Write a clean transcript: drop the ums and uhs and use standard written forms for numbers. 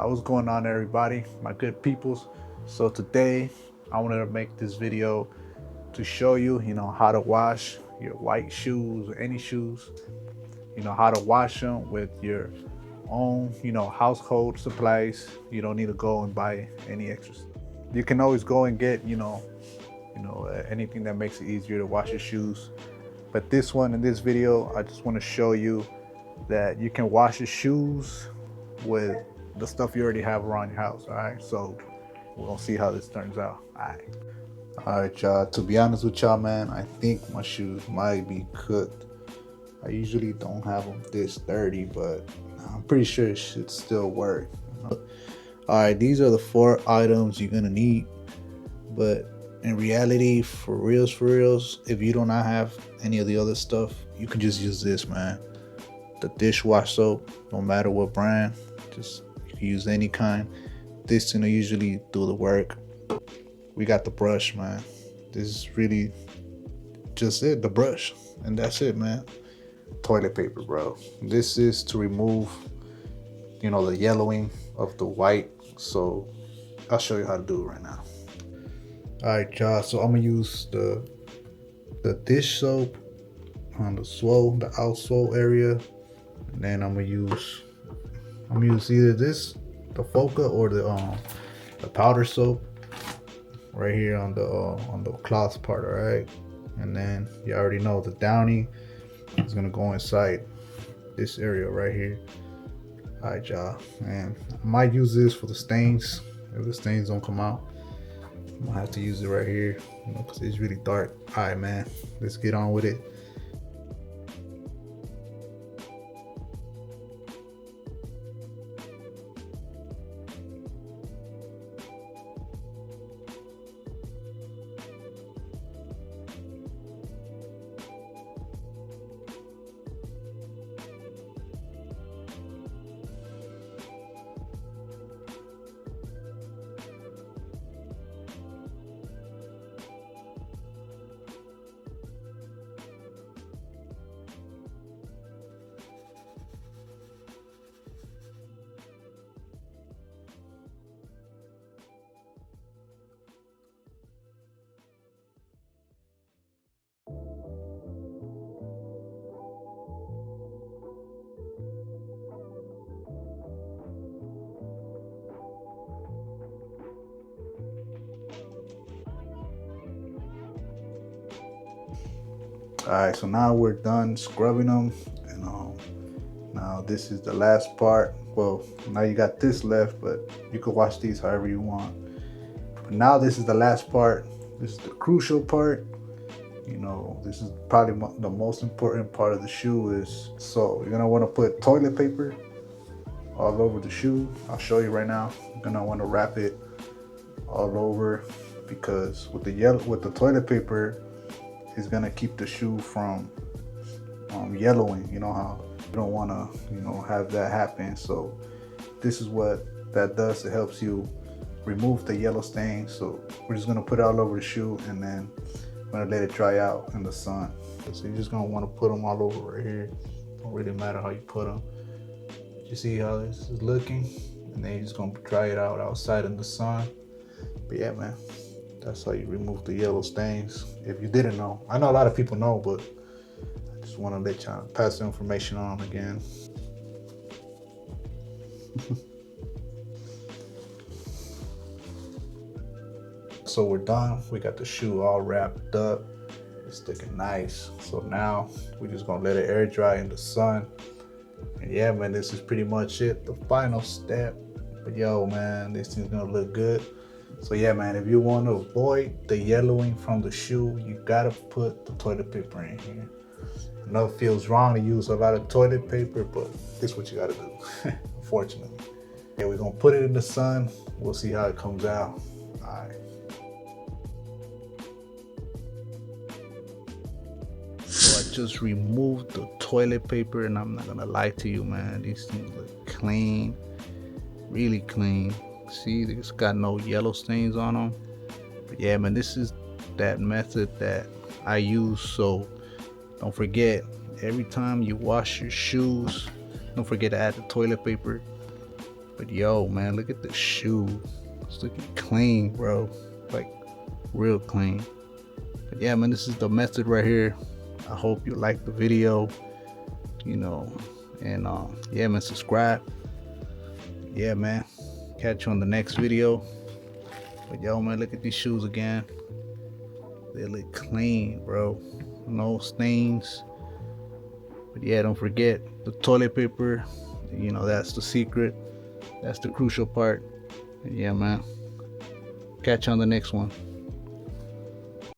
What's going on, everybody, my good peoples? So today I wanted to make this video to show you, how to wash your white shoes or any shoes, how to wash them with your own, household supplies. You don't need to go and buy any extras. You can always go and get, anything that makes it easier to wash your shoes. But in this video, I just want to show you that you can wash your shoes with the stuff you already have around your house. All right, so we're gonna see how this turns out. All right, y'all. To be honest with y'all, man, I think my shoes might be cooked. I usually don't have them this dirty, but I'm pretty sure it should still work. All right, these are the 4 items you're gonna need, but in reality, for reals, if you do not have any of the other stuff, you can just use this, man. The dishwash soap, no matter what brand, just you can use any kind. This gonna usually do the work. We got the brush, man. This is really just it, the brush, and that's it, man. Toilet paper, bro. This is to remove, the yellowing of the white. So I'll show you how to do it right now. All right, y'all. So I'm gonna use the dish soap on the outsole area, and then I'm gonna use either this, the Foca, or the powder soap right here on the cloth part. All right, and then you already know the Downy is gonna go inside this area right here. All right, y'all, and I might use this for the stains. If the stains don't come out, I'm gonna have to use it right here, because it's really dark. All right, man, let's get on with it. All right, so now we're done scrubbing them, and now this is the last part. Well, now you got this left, but you can wash these however you want. But now this is the last part. This is the crucial part. This is probably the most important part of the shoe. So you're gonna want to put toilet paper all over the shoe. I'll show you right now. You're gonna want to wrap it all over, because with the toilet paper, is gonna keep the shoe from yellowing. You know how you don't want to have that happen. So this is what that does. It helps you remove the yellow stain. So we're just gonna put it all over the shoe, and then I'm gonna let it dry out in the sun. So you're just gonna want to put them all over right here. Don't really matter how you put them. You see how this is looking, and then you're just gonna dry it out outside in the sun. But yeah, man, that's how you remove the yellow stains. If you didn't know, I know a lot of people know, but I just want to let y'all pass the information on again. So we're done. We got the shoe all wrapped up. It's looking nice. So now we're just gonna let it air dry in the sun. And yeah, man, this is pretty much it. The final step. But yo, man, this thing's gonna look good. So yeah, man, if you want to avoid the yellowing from the shoe, you gotta put the toilet paper in here. I know it feels wrong to use a lot of toilet paper, but this is what you gotta do, unfortunately. Yeah, we're gonna put it in the sun. We'll see how it comes out. All right. So I just removed the toilet paper, and I'm not gonna lie to you, man, these things look clean, really clean. See, it's got no yellow stains on them. But yeah, man, this is that method that I use. So don't forget, every time you wash your shoes, don't forget to add the toilet paper. But yo, man, look at the shoe. It's looking clean, bro. Like real clean. But yeah, man, this is the method right here. I hope you like the video, you know, and yeah, man, subscribe. Yeah, man, catch you on the next video. But yo, man, look at these shoes again. They look clean, bro. No stains. But yeah, don't forget the toilet paper. You know, that's the secret. That's the crucial part. And yeah, man, catch you on the next one.